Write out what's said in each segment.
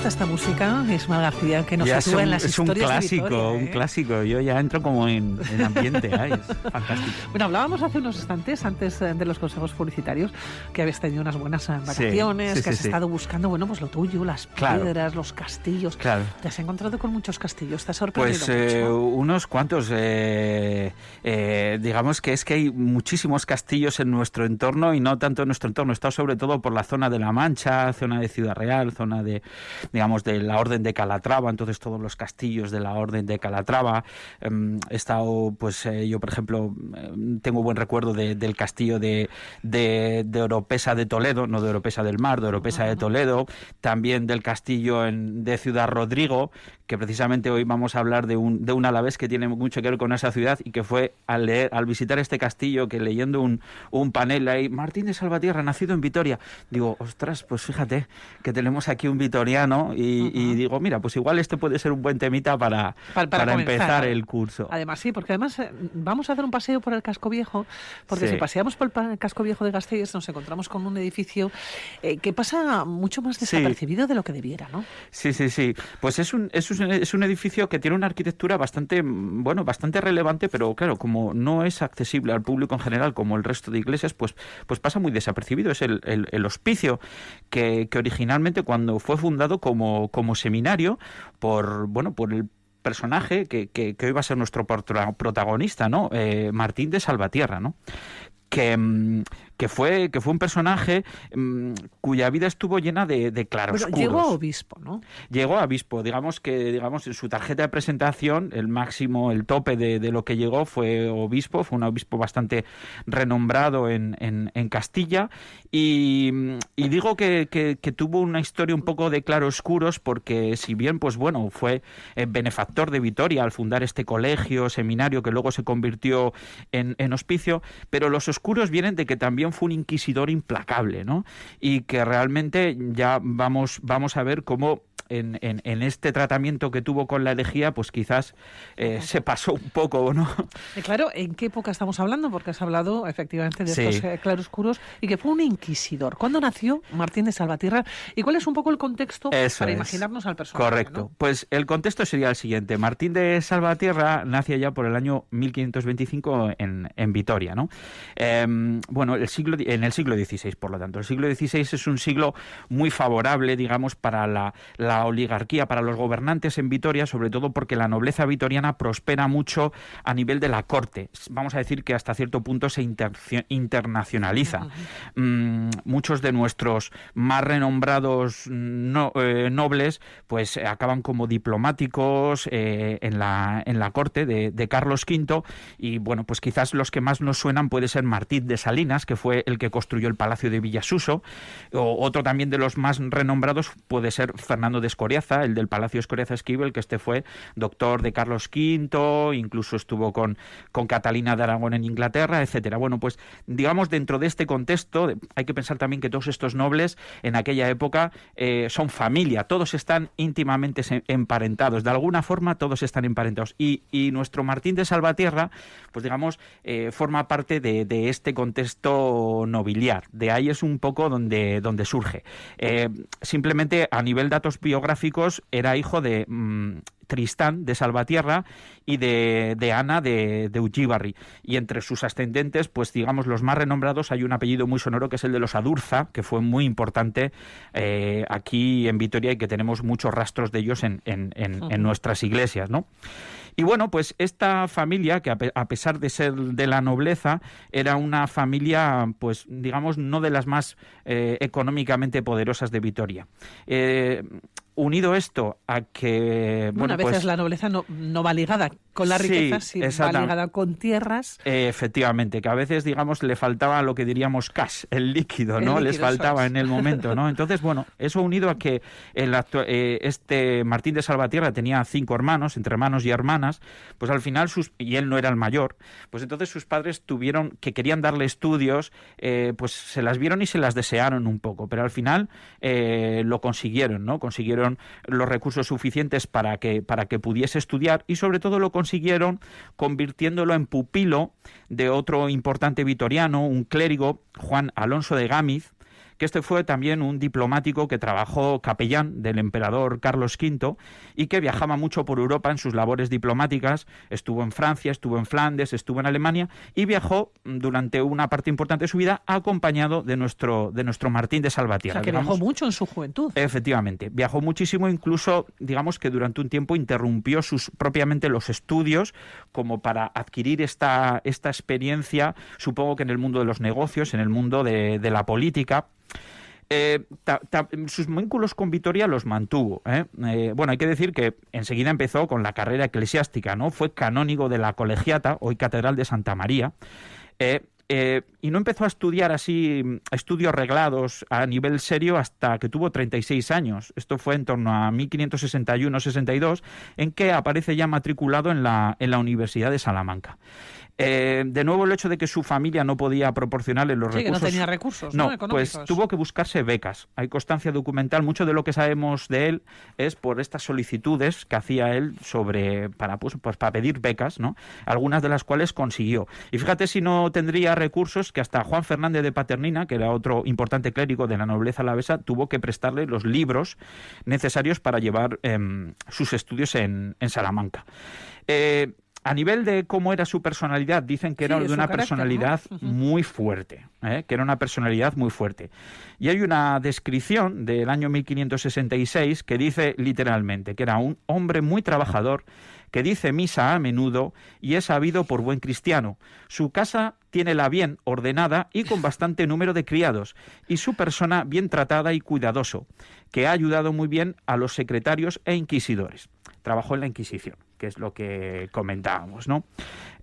gusta esta música, Ismael García, que nos sitúa en las historias de Vitoria, un clásico. Yo ya entro como en ambiente. Es fantástico. Bueno, hablábamos hace unos instantes, antes de los consejos publicitarios, que habías tenido unas buenas vacaciones, que has estado buscando, bueno, pues lo tuyo, las piedras, los castillos. Claro. ¿Te has encontrado con muchos castillos? ¿Te has sorprendido mucho? Unos cuantos. Digamos que es que hay muchísimos castillos en nuestro entorno, y no tanto en nuestro entorno. He estado sobre todo por la zona de La Mancha, zona de Ciudad Real, zona de, digamos, de la Orden de Calatrava, entonces todos los castillos de la Orden de Calatrava. He estado, pues yo por ejemplo, tengo buen recuerdo del castillo de Oropesa de Toledo, no de Oropesa del Mar, de Oropesa de Toledo, también del castillo de Ciudad Rodrigo, que precisamente hoy vamos a hablar de un alavés que tiene mucho que ver con esa ciudad, y que fue al visitar este castillo, que leyendo un panel ahí, Martín de Salvatierra, nacido en Vitoria, digo, ostras, pues fíjate que tenemos aquí un vitoriano, y digo, mira, pues igual este puede ser un buen temita para empezar el curso. Además, sí, porque además vamos a hacer un paseo por el Casco Viejo, porque si paseamos por el Casco Viejo de Gasteiz nos encontramos con un edificio que pasa mucho más desapercibido de lo que debiera, ¿no? Sí. Pues es un edificio que tiene una arquitectura bastante relevante, pero claro, como no es accesible al público en general como el resto de iglesias, pues pasa muy desapercibido. Es el hospicio que originalmente, cuando fue fundado como seminario por el personaje que hoy va a ser nuestro protagonista, ¿no? Martín de Salvatierra, ¿no? Que fue un personaje cuya vida estuvo llena de claroscuros. Llegó a obispo, ¿no? Llegó a obispo. Digamos en su tarjeta de presentación, el máximo, el tope de lo que llegó fue obispo. Fue un obispo bastante renombrado en Castilla. Y digo que tuvo una historia un poco de claroscuros, porque si bien, pues bueno, fue benefactor de Vitoria al fundar este colegio, seminario, que luego se convirtió en hospicio, pero los oscuros vienen de que también fue un inquisidor implacable, ¿no? Y que realmente ya vamos a ver cómo en este tratamiento que tuvo con la herejía, pues quizás se pasó un poco, ¿no? Claro, ¿en qué época estamos hablando? Porque has hablado efectivamente de estos claroscuros, y que fue un inquisidor. ¿Cuándo nació Martín de Salvatierra? ¿Y cuál es un poco el contexto para imaginarnos al personaje? Correcto. ¿No? Pues el contexto sería el siguiente. Martín de Salvatierra nace allá por el año 1525 en Vitoria, ¿no? En el siglo XVI, por lo tanto. El siglo XVI es un siglo muy favorable, digamos, para la oligarquía, para los gobernantes en Vitoria, sobre todo porque la nobleza vitoriana prospera mucho a nivel de la corte. Vamos a decir que hasta cierto punto se internacionaliza. Muchos de nuestros más renombrados nobles pues acaban como diplomáticos en la corte de Carlos V, y bueno, pues quizás los que más nos suenan puede ser Martín de Salinas, que fue el que construyó el Palacio de Villasuso, o otro también de los más renombrados puede ser Fernando de Escoriaza, el del Palacio Escoriaza Esquivel, que fue doctor de Carlos V, incluso estuvo con Catalina de Aragón en Inglaterra, etcétera. Bueno, pues digamos, dentro de este contexto hay que pensar también que todos estos nobles en aquella época son familia, todos están íntimamente emparentados, de alguna forma todos están emparentados, y nuestro Martín de Salvatierra, pues digamos, forma parte de este contexto nobiliar. De ahí es un poco donde surge. Simplemente a nivel datos biográficos era hijo de Tristán de Salvatierra y de Ana de Ugíbarri, y entre sus ascendentes, pues digamos, los más renombrados, hay un apellido muy sonoro que es el de los Adurza, que fue muy importante aquí en Vitoria, y que tenemos muchos rastros de ellos en nuestras iglesias, ¿no? Y bueno, pues esta familia, que a pesar de ser de la nobleza, era una familia, pues digamos, no de las más económicamente poderosas de Vitoria. Unido esto a que... Bueno, a veces pues, la nobleza no va ligada con la riqueza, sí va ligada con tierras. Efectivamente, que a veces, digamos, le faltaba lo que diríamos cash, el líquido, ¿no? Les faltaba en el momento, ¿no? Entonces, bueno, eso unido a que este Martín de Salvatierra tenía 5 hermanos, entre hermanos y hermanas, pues al final, y él no era el mayor, pues entonces sus padres que querían darle estudios, pues se las vieron y se las desearon un poco, pero al final lo consiguieron, ¿no? Consiguieron los recursos suficientes para que pudiese estudiar, y sobre todo lo consiguieron convirtiéndolo en pupilo de otro importante vitoriano, un clérigo, Juan Alonso de Gámiz, que este fue también un diplomático que trabajó capellán del emperador Carlos V y que viajaba mucho por Europa en sus labores diplomáticas. Estuvo en Francia, estuvo en Flandes, estuvo en Alemania y viajó durante una parte importante de su vida acompañado de nuestro Martín de Salvatierra. O sea, que viajó mucho en su juventud. Efectivamente, viajó muchísimo, incluso digamos que durante un tiempo interrumpió propiamente los estudios como para adquirir esta experiencia, supongo que en el mundo de los negocios, en el mundo de la política. Sus vínculos con Vitoria los mantuvo. Bueno, hay que decir que enseguida empezó con la carrera eclesiástica, ¿no? Fue canónigo de la Colegiata, hoy Catedral de Santa María, y no empezó a estudiar así estudios reglados a nivel serio hasta que tuvo 36 años. Esto fue en torno a 1561-62, en que aparece ya matriculado en la Universidad de Salamanca. De nuevo, el hecho de que su familia no podía proporcionarle los recursos... que no tenía recursos, ¿no? Económicos. Pues tuvo que buscarse becas. Hay constancia documental. Mucho de lo que sabemos de él es por estas solicitudes que hacía él para pedir becas, ¿no? Algunas de las cuales consiguió. Y fíjate si no tendría recursos que hasta Juan Fernández de Paternina, que era otro importante clérigo de la nobleza alavesa, tuvo que prestarle los libros necesarios para llevar sus estudios en Salamanca. A nivel de cómo era su personalidad, dicen que era de una personalidad, ¿no? Muy fuerte, que era una personalidad muy fuerte. Y hay una descripción del año 1566 que dice literalmente que era un hombre muy trabajador, que dice misa a menudo y es sabido por buen cristiano. Su casa tiene la bien ordenada y con bastante número de criados, y su persona bien tratada y cuidadoso, que ha ayudado muy bien a los secretarios e inquisidores. Trabajó en la Inquisición, que es lo que comentábamos, ¿no?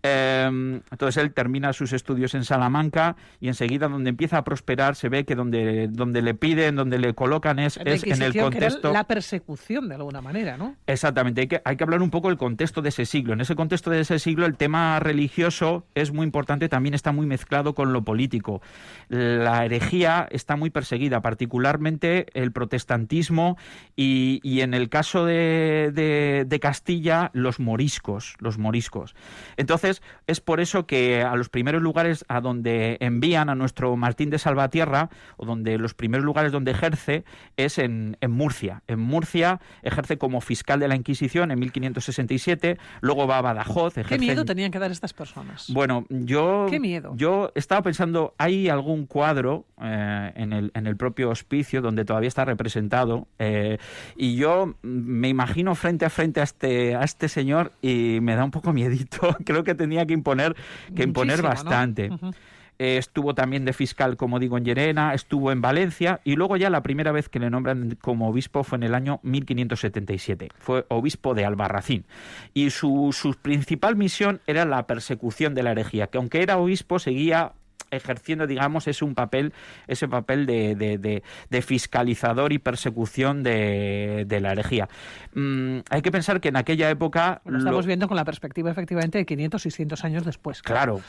Entonces él termina sus estudios en Salamanca y enseguida donde empieza a prosperar se ve que donde le piden, donde le colocan es en el contexto... Que era la persecución de alguna manera, ¿no? Exactamente, hay que hablar un poco del contexto de ese siglo. En ese contexto de ese siglo el tema religioso es muy importante, también está muy mezclado con lo político. La herejía está muy perseguida, particularmente el protestantismo y en el caso de Castilla, los moriscos. Entonces, es por eso que a los primeros lugares a donde envían a nuestro Martín de Salvatierra, o donde los primeros lugares donde ejerce, es en Murcia. En Murcia ejerce como fiscal de la Inquisición en 1567, luego va a Badajoz. ¿Qué miedo tenían que dar estas personas? Bueno, ¿Qué miedo? Yo estaba pensando, hay algún cuadro en el propio hospicio donde todavía está representado, y yo me imagino frente a frente a este señor y me da un poco miedito. Creo que tenía que imponer bastante. ¿No? Uh-huh. Estuvo también de fiscal, como digo, en Llerena, estuvo en Valencia y luego ya la primera vez que le nombran como obispo fue en el año 1577. Fue obispo de Albarracín. Y su principal misión era la persecución de la herejía, que aunque era obispo seguía ejerciendo, digamos, ese papel de fiscalizador y persecución de la herejía. Hay que pensar que en aquella época... Lo estamos viendo con la perspectiva, efectivamente, de 500, 600 años después. Claro.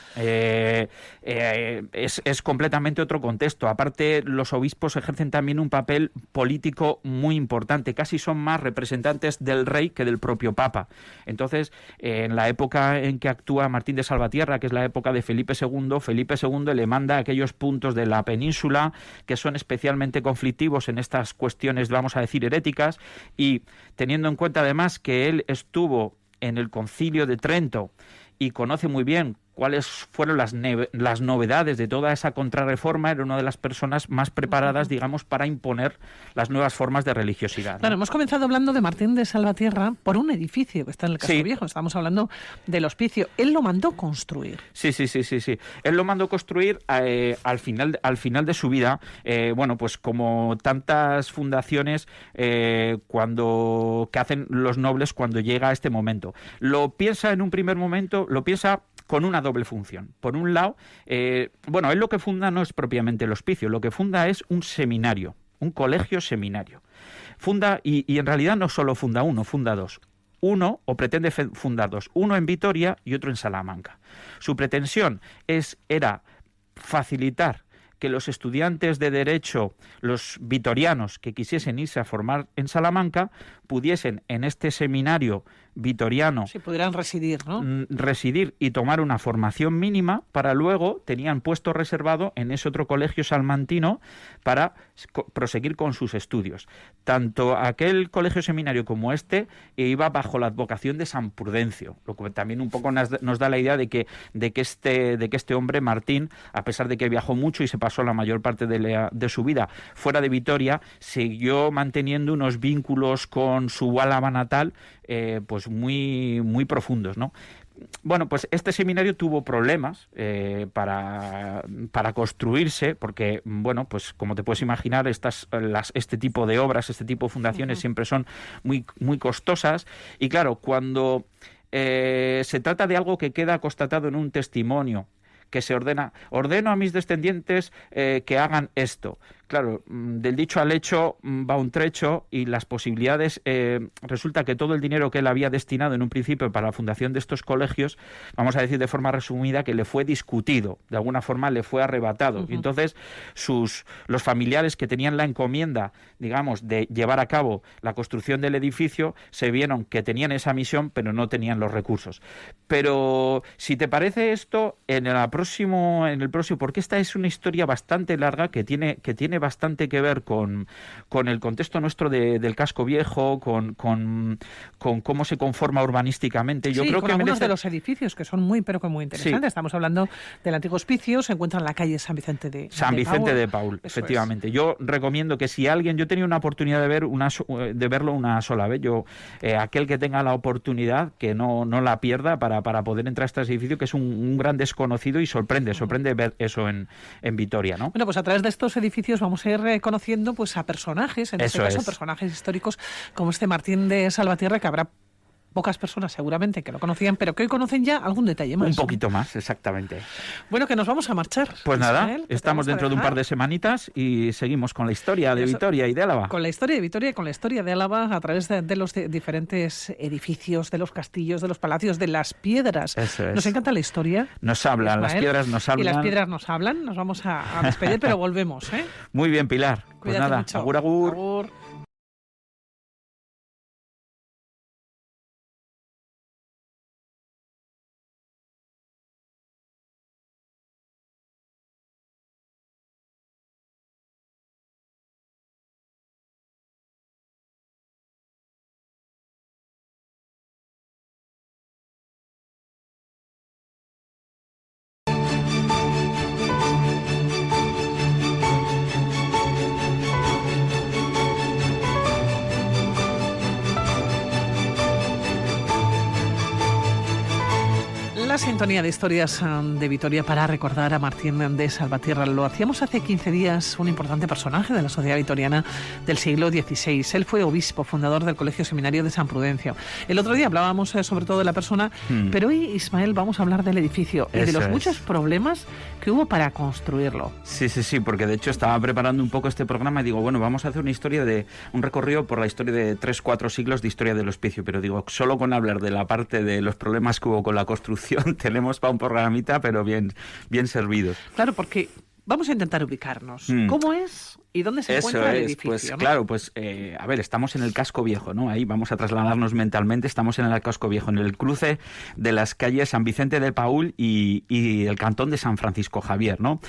Es completamente otro contexto. Aparte, los obispos ejercen también un papel político muy importante. Casi son más representantes del rey que del propio papa. Entonces, en la época en que actúa Martín de Salvatierra, que es la época de Felipe II le manda aquellos puntos de la península que son especialmente conflictivos en estas cuestiones, vamos a decir, heréticas, y teniendo en cuenta además que él estuvo en el Concilio de Trento y conoce muy bien cuáles fueron las novedades de toda esa contrarreforma, era una de las personas más preparadas, digamos, para imponer las nuevas formas de religiosidad, ¿no? Claro, hemos comenzado hablando de Martín de Salvatierra por un edificio que está en el Castro Viejo. Estamos hablando del hospicio. Él lo mandó construir. Sí. Él lo mandó construir al final de su vida. Bueno, pues como tantas fundaciones que hacen los nobles cuando llega este momento. Lo piensa en un primer momento, con una doble función. Por un lado, él lo que funda no es propiamente el hospicio, lo que funda es un seminario, un colegio seminario. Funda, y en realidad no solo funda uno, funda dos. Uno, o pretende fundar dos, uno en Vitoria y otro en Salamanca. Su pretensión era facilitar que los estudiantes de Derecho, los vitorianos que quisiesen irse a formar en Salamanca, pudiesen en este seminario vitoriano. Sí, podrían residir, ¿no? Residir y tomar una formación mínima para luego tenían puesto reservado en ese otro colegio salmantino para proseguir con sus estudios. Tanto aquel colegio seminario como este iba bajo la advocación de San Prudencio, lo que también un poco nos da la idea de que este hombre, Martín, a pesar de que viajó mucho y se pasó la mayor parte de su vida fuera de Vitoria, siguió manteniendo unos vínculos con su Álava natal pues muy, muy profundos, ¿no? Bueno, pues este seminario tuvo problemas para construirse, porque, bueno, pues como te puedes imaginar, este tipo de obras, este tipo de fundaciones siempre son muy, muy costosas, y claro, cuando se trata de algo que queda constatado en un testimonio, que se ordeno a mis descendientes que hagan esto. Claro, del dicho al hecho va un trecho, y las posibilidades, resulta que todo el dinero que él había destinado en un principio para la fundación de estos colegios, vamos a decir de forma resumida, que le fue discutido, de alguna forma le fue arrebatado. Y entonces los familiares que tenían la encomienda, digamos, de llevar a cabo la construcción del edificio, se vieron que tenían esa misión, pero no tenían los recursos. Pero si te parece esto, en el próximo, porque esta es una historia bastante larga que tiene bastante que ver con el contexto nuestro del casco viejo, con cómo se conforma urbanísticamente. Yo creo con que algunos de los edificios que son muy interesantes. Sí. Estamos hablando del antiguo hospicio, se encuentra en la calle San Vicente de Paul, efectivamente. Yo recomiendo que si alguien, yo tenía una oportunidad de verlo una sola vez, aquel que tenga la oportunidad, que no la pierda para poder entrar a este edificio, que es un gran desconocido, y sorprende ver eso en Vitoria, ¿no? Bueno, pues a través de estos edificios vamos a ir conociendo pues a personajes, en este caso personajes históricos como este Martín de Salvatierra, que habrá pocas personas seguramente que lo conocían, pero que hoy conocen ya algún detalle más. Un poquito más, exactamente. Bueno, que nos vamos a marchar. Pues Ismael, nada, estamos dentro de un par de semanitas y seguimos con la historia de Vitoria y de Álava. Con la historia de Vitoria y con la historia de Álava a través de los diferentes edificios, de los castillos, de los palacios, de las piedras. Eso es. Nos encanta la historia. Nos hablan, Ismael, las piedras nos hablan. Y las piedras nos hablan. Nos vamos a despedir, pero volvemos, ¿eh? Muy bien, Pilar. Cuídate pues nada, mucho. Agur, agur. Agur. La sintonía de historias de Vitoria para recordar a Martín de Salvatierra. Lo hacíamos hace 15 días, un importante personaje de la sociedad vitoriana del siglo XVI. Él fue obispo, fundador del Colegio Seminario de San Prudencio. El otro día hablábamos sobre todo de la persona, pero hoy, Ismael, vamos a hablar del edificio y de los muchos problemas que hubo para construirlo. Sí, porque de hecho estaba preparando un poco este programa y digo, bueno, vamos a hacer un recorrido por la historia de 3-4 siglos de historia del hospicio, pero digo, solo con hablar de la parte de los problemas que hubo con la construcción tenemos para un programita, pero bien servidos. Claro, porque vamos a intentar ubicarnos. ¿Cómo es y dónde se encuentra el edificio? Pues ¿no? claro, a ver, estamos en el casco viejo, ¿no? Ahí vamos a trasladarnos mentalmente, estamos en el casco viejo, en el cruce de las calles San Vicente de Paul y el cantón de San Francisco Javier, ¿no?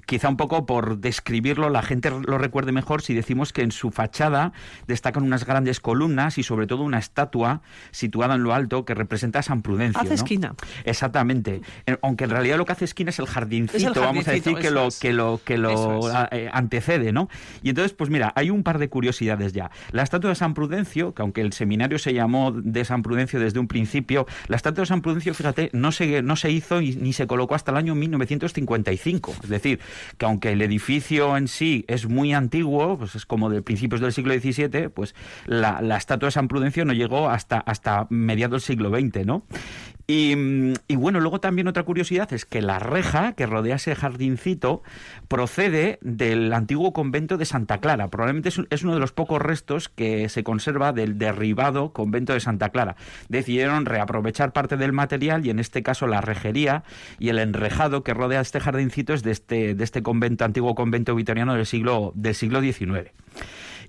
Quizá un poco por describirlo, la gente lo recuerde mejor si decimos que en su fachada destacan unas grandes columnas y sobre todo una estatua situada en lo alto que representa a San Prudencio. Hace esquina. Exactamente. Aunque en realidad lo que hace esquina es el jardincito, vamos a decir que lo antecede, ¿no? Y entonces, pues mira, hay un par de curiosidades ya. La estatua de San Prudencio, que aunque el seminario se llamó de San Prudencio desde un principio, la estatua de San Prudencio, fíjate, no se hizo ni se colocó hasta el año 1955. Es decir, que aunque el edificio en sí es muy antiguo, pues es como de principios del siglo XVII, pues la estatua de San Prudencio no llegó hasta mediados del siglo XX, ¿no? Y bueno, luego también otra curiosidad es que la reja que rodea ese jardincito procede del antiguo convento de Santa Clara. Probablemente es uno de los pocos restos que se conserva del derribado convento de Santa Clara. Decidieron reaprovechar parte del material y en este caso la rejería y el enrejado que rodea este jardincito es de este convento, antiguo convento vitoriano del siglo XIX.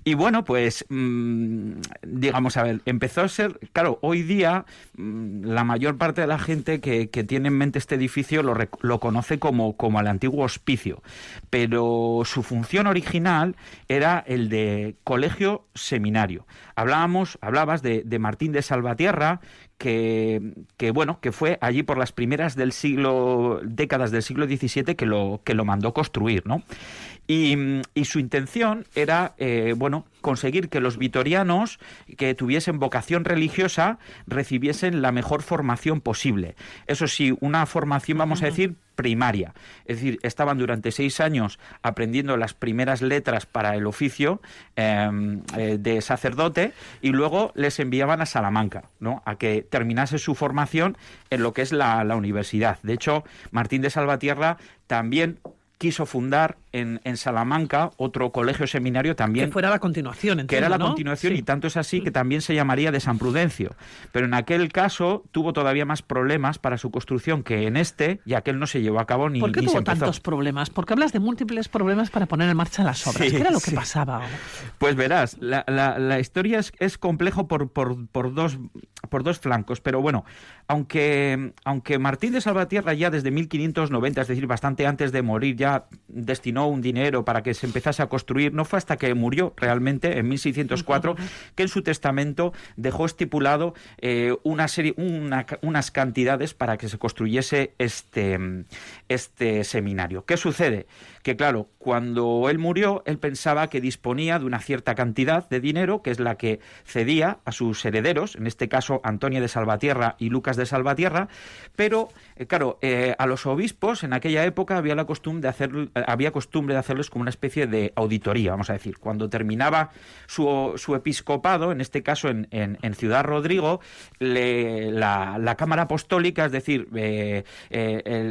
Y bueno, pues, digamos, a ver, empezó a ser, claro, hoy día la mayor parte de la gente que tiene en mente este edificio lo conoce como el antiguo hospicio, pero su función original era el de colegio seminario. Hablabas de Martín de Salvatierra, que fue allí por las primeras décadas del siglo XVII que lo mandó construir, ¿no? Y su intención era, conseguir que los vitorianos que tuviesen vocación religiosa recibiesen la mejor formación posible. Eso sí, una formación, vamos a decir, primaria. Es decir, estaban durante 6 años aprendiendo las primeras letras para el oficio de sacerdote y luego les enviaban a Salamanca, ¿no? A que terminase su formación en lo que es la universidad. De hecho, Martín de Salvatierra también quiso fundar en Salamanca otro colegio seminario también. Que fuera la continuación, entiendo, que era la ¿no? continuación, Sí. y tanto es así que también se llamaría de San Prudencio. Pero en aquel caso tuvo todavía más problemas para su construcción que en este, y aquel no se llevó a cabo ni se empezó. ¿Por qué tuvo tantos problemas? Porque hablas de múltiples problemas para poner en marcha las obras. Sí, ¿Qué era lo que sí. pasaba? Pues verás, la historia es complejo por dos flancos, pero bueno, aunque Martín de Salvatierra ya desde 1590, es decir, bastante antes de morir, ya destinó un dinero para que se empezase a construir, no fue hasta que murió realmente en 1604 que en su testamento dejó estipulado unas cantidades para que se construyese este seminario. ¿Qué sucede? Que claro, cuando él murió, él pensaba que disponía de una cierta cantidad de dinero, que es la que cedía a sus herederos, en este caso Antonio de Salvatierra y Lucas de Salvatierra, pero claro, a los obispos en aquella época había costumbre de hacerles como una especie de auditoría, vamos a decir. Cuando terminaba su episcopado, en este caso en Ciudad Rodrigo, la Cámara Apostólica, es decir,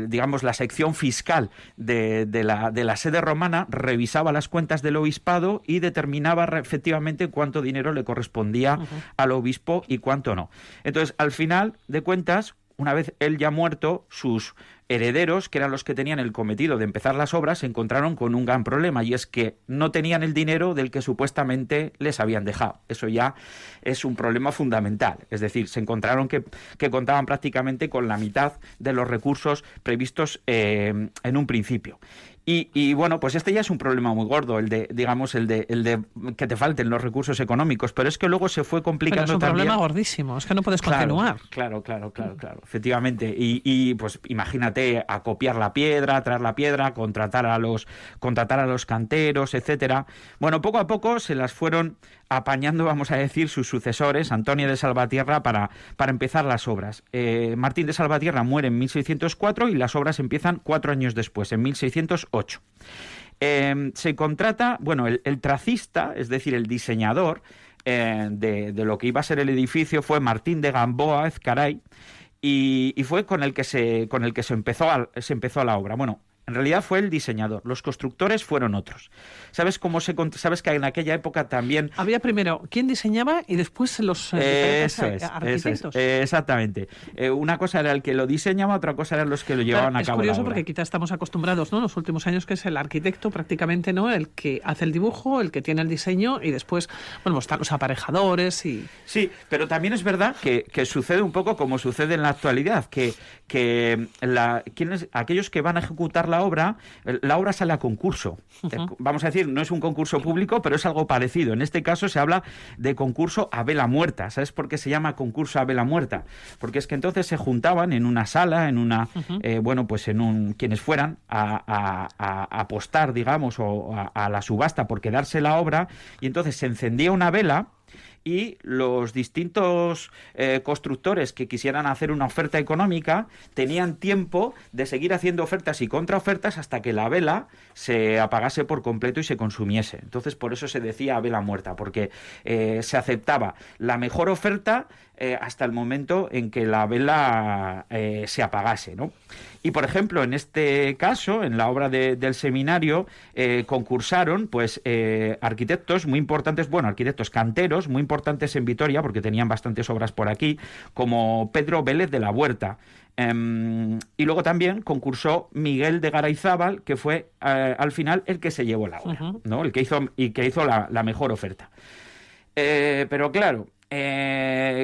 digamos la sección fiscal de la sede romana, revisaba las cuentas del obispado y determinaba efectivamente cuánto dinero le correspondía al obispo y cuánto no. Entonces, al final de cuentas, una vez él ya muerto, sus herederos, que eran los que tenían el cometido de empezar las obras, se encontraron con un gran problema, y es que no tenían el dinero del que supuestamente les habían dejado. Eso ya es un problema fundamental. Es decir, se encontraron que contaban prácticamente con la mitad de los recursos previstos en un principio. Y bueno, pues este ya es un problema muy gordo, el de que te falten los recursos económicos, pero es que luego se fue complicando también. Pero es un problema gordísimo, es que no puedes continuar. Claro, efectivamente. Y pues imagínate, acopiar la piedra, traer la piedra, contratar a los canteros, etcétera. Bueno, poco a poco se las fueron apañando, vamos a decir, sus sucesores, Antonio de Salvatierra, para empezar las obras. Martín de Salvatierra muere en 1604 y las obras empiezan 4 años después, en 1608. Se contrata, el tracista, es decir, el diseñador de lo que iba a ser el edificio, fue Martín de Gamboa Ezcaray, y fue con el que se empezó la obra. Bueno, en realidad fue el diseñador, los constructores fueron otros. ¿Sabes que en aquella época también había primero quién diseñaba y después los arquitectos? Exactamente. Una cosa era el que lo diseñaba, otra cosa eran los que lo llevaban a cabo. Es curioso la obra. porque quizás estamos acostumbrados, ¿no?, en los últimos años, que es el arquitecto prácticamente, ¿no?, el que hace el dibujo, el que tiene el diseño, y después, están los aparejadores y... Sí, pero también es verdad que sucede un poco como sucede en la actualidad, que aquellos que van a ejecutar la obra sale a concurso. Vamos a decir, no es un concurso público, pero es algo parecido. En este caso se habla de concurso a vela muerta. ¿Sabes por qué se llama concurso a vela muerta? Porque es que entonces se juntaban en una sala, quienes fueran a apostar, digamos, o a la subasta por quedarse la obra, y entonces se encendía una vela, y los distintos constructores que quisieran hacer una oferta económica tenían tiempo de seguir haciendo ofertas y contraofertas hasta que la vela se apagase por completo y se consumiese. Entonces, por eso se decía a vela muerta, porque se aceptaba la mejor oferta hasta el momento en que la vela se apagase, ¿no? Y, por ejemplo, en este caso, en la obra del seminario, concursaron pues arquitectos muy importantes, arquitectos canteros muy importantes en Vitoria, porque tenían bastantes obras por aquí, como Pedro Vélez de la Huerta. Y luego también concursó Miguel de Garayzábal, que fue al final el que se llevó la obra, ¿no? El que hizo la mejor oferta. Pero claro,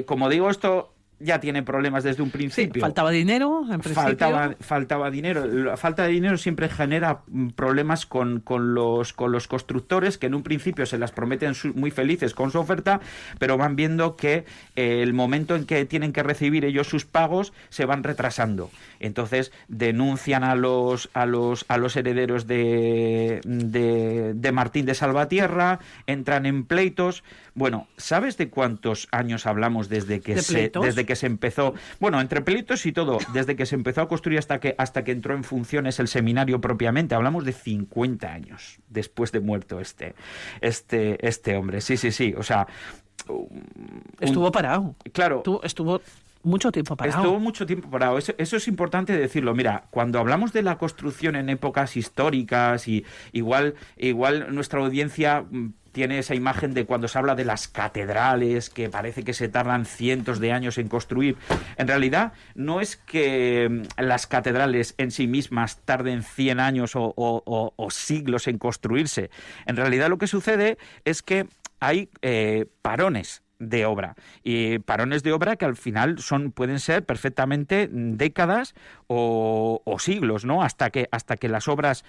como digo, esto ya tiene problemas desde un principio. Sí, faltaba dinero, en principio. Faltaba dinero. La falta de dinero siempre genera problemas con los constructores, que en un principio se las prometen muy felices con su oferta, pero van viendo que el momento en que tienen que recibir ellos sus pagos se van retrasando. Entonces denuncian a los herederos de Martín de Salvatierra, entran en pleitos. Bueno, ¿sabes de cuántos años hablamos desde que se empezó? Bueno, entre pleitos y todo, desde que se empezó a construir hasta que entró en funciones el seminario propiamente, hablamos de 50 años después de muerto este hombre. Sí, o sea... Estuvo parado. Claro. Estuvo mucho tiempo parado. Estuvo mucho tiempo parado. Eso es importante decirlo. Mira, cuando hablamos de la construcción en épocas históricas, y igual nuestra audiencia tiene esa imagen de cuando se habla de las catedrales, que parece que se tardan cientos de años en construir. En realidad, no es que las catedrales en sí mismas tarden 100 años o siglos en construirse. En realidad, lo que sucede es que hay parones de obra, y parones de obra que al final pueden ser perfectamente décadas o siglos, ¿no? Hasta que las obras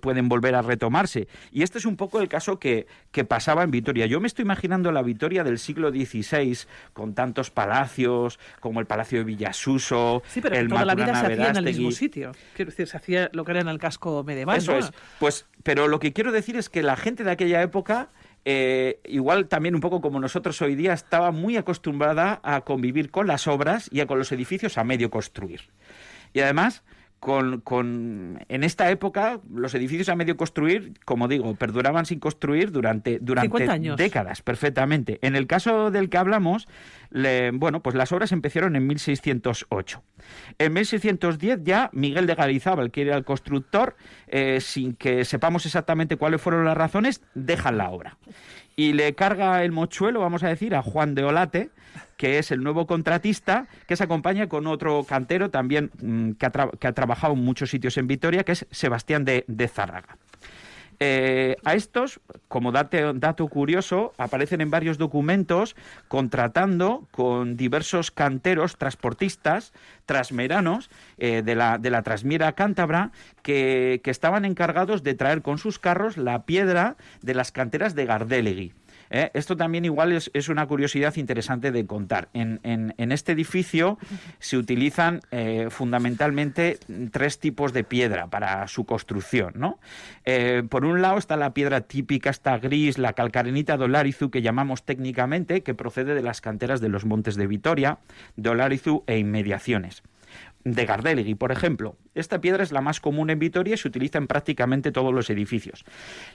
pueden volver a retomarse. Y este es un poco el caso que pasaba en Vitoria. Yo me estoy imaginando la Vitoria del siglo XVI, con tantos palacios, como el Palacio de Villasuso, sí, pero el toda la vida se hacía en el Verástegui. mismo sitio. Quiero decir, se hacía lo que era en el casco medieval. Eso, ¿no? Es. Pues, pero lo que quiero decir es que la gente de aquella época, igual también un poco como nosotros hoy día, estaba muy acostumbrada a convivir con las obras y con los edificios a medio construir. Y además, en esta época, los edificios a medio construir, como digo, perduraban sin construir durante décadas, perfectamente. En el caso del que hablamos, pues las obras empezaron en 1608. En 1610 ya Miguel de Garayzábal, que era el constructor, sin que sepamos exactamente cuáles fueron las razones, dejan la obra. Y le carga el mochuelo, vamos a decir, a Juan de Olate, que es el nuevo contratista, que se acompaña con otro cantero también que ha trabajado en muchos sitios en Vitoria, que es Sebastián de Zárraga. A estos, como dato curioso, aparecen en varios documentos contratando con diversos canteros, transportistas, trasmeranos de la Trasmiera cántabra, que estaban encargados de traer con sus carros la piedra de las canteras de Gardélegui. Esto también igual es una curiosidad interesante de contar. En este edificio se utilizan fundamentalmente 3 tipos de piedra para su construcción, ¿no? Por un lado está la piedra típica, esta gris, la calcarenita de Olarizu, que llamamos técnicamente, que procede de las canteras de los Montes de Vitoria, de Olarizu e inmediaciones. De Gardélegui, por ejemplo. Esta piedra es la más común en Vitoria y se utiliza en prácticamente todos los edificios.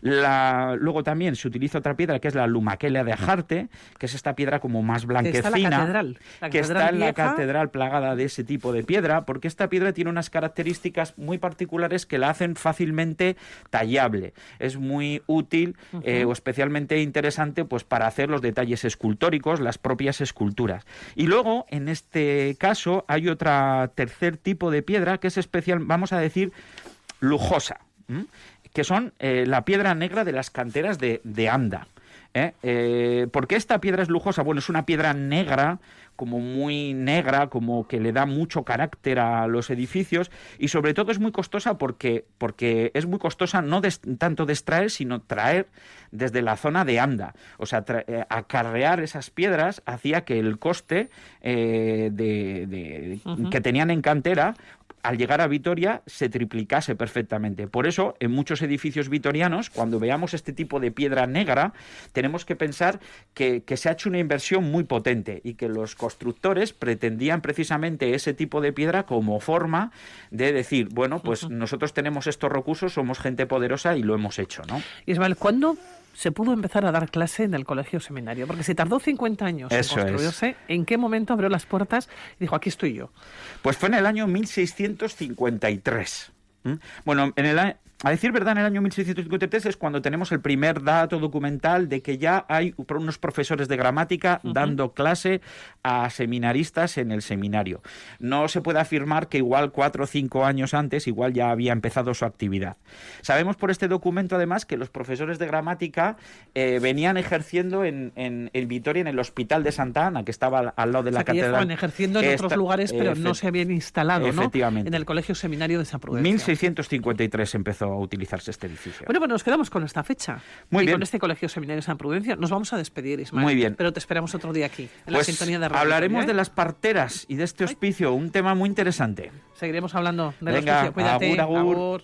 Luego también se utiliza otra piedra, que es la Lumaquela de Ajarte, que es esta piedra como más blanquecina, que está en la catedral plagada de ese tipo de piedra, porque esta piedra tiene unas características muy particulares que la hacen fácilmente tallable. Es muy útil o especialmente interesante pues para hacer los detalles escultóricos, las propias esculturas. Y luego, en este caso, hay tercer tipo de piedra que es especial, vamos a decir, lujosa, que son la piedra negra de las canteras de Anda. ¿Por qué esta piedra es lujosa? Bueno, es una piedra negra, como muy negra, como que le da mucho carácter a los edificios, y sobre todo es muy costosa porque es muy costosa no tanto de extraer, sino traer desde la zona de Anda. O sea, acarrear esas piedras hacía que el coste que tenían en cantera, al llegar a Vitoria, se triplicase perfectamente. Por eso, en muchos edificios vitorianos, cuando veamos este tipo de piedra negra, tenemos que pensar que se ha hecho una inversión muy potente y que los constructores pretendían precisamente ese tipo de piedra como forma de decir, bueno, pues nosotros tenemos estos recursos, somos gente poderosa y lo hemos hecho, ¿no? Ismael, ¿cuándo se pudo empezar a dar clase en el colegio seminario? Porque si tardó 50 años en construirse, ¿en qué momento abrió las puertas y dijo, aquí estoy yo? Pues fue en el año 1653. Bueno, a decir verdad, en el año 1653 es cuando tenemos el primer dato documental de que ya hay unos profesores de gramática dando clase a seminaristas en el seminario. No se puede afirmar que igual 4 o 5 años antes igual ya había empezado su actividad. Sabemos por este documento además que los profesores de gramática venían ejerciendo en Vitoria, en el Hospital de Santa Ana, que estaba al lado de la catedral. Ya estaban ejerciendo en otros lugares, pero no se habían instalado, ¿no? En el Colegio Seminario de San Prudencia. 1653 empezó a utilizarse este edificio. Bueno, pues nos quedamos con esta fecha. Muy bien. Con este Colegio Seminario de San Prudencia. Nos vamos a despedir, Ismael. Muy bien. Pero te esperamos otro día aquí, en la sintonía de Radio hablaremos de las parteras y de este hospicio, un tema muy interesante. Seguiremos hablando del Venga, hospicio. Cuídate. agur, agur. Agur.